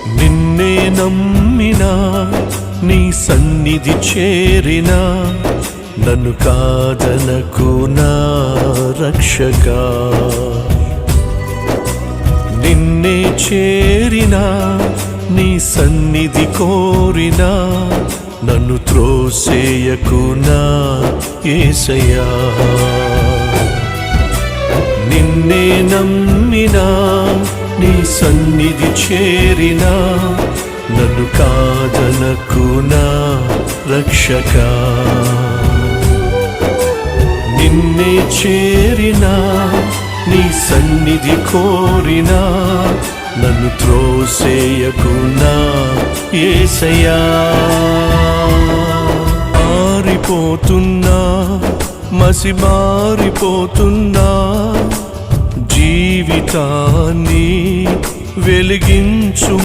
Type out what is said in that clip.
నిన్నే నమ్మినా నీ సన్నిధి చేరినా నన్ను కాదనకు నా రక్షకా. నిన్నే చేరినా నీ సన్నిధి కోరినా నన్ను త్రోసేయకు నా యేసయ్యా. నిన్నే నమ్మినా నీ సన్నిధి చేరినా నన్ను కాదనకు నా రక్షకా. నిన్నే చేరినా నీ సన్నిధి కోరినా నన్ను త్రోసేయకు నా యేసయ్యా. మారిపోతున్నా మసిమారిపోతున్నా జీవితాన్ని వెలిగించు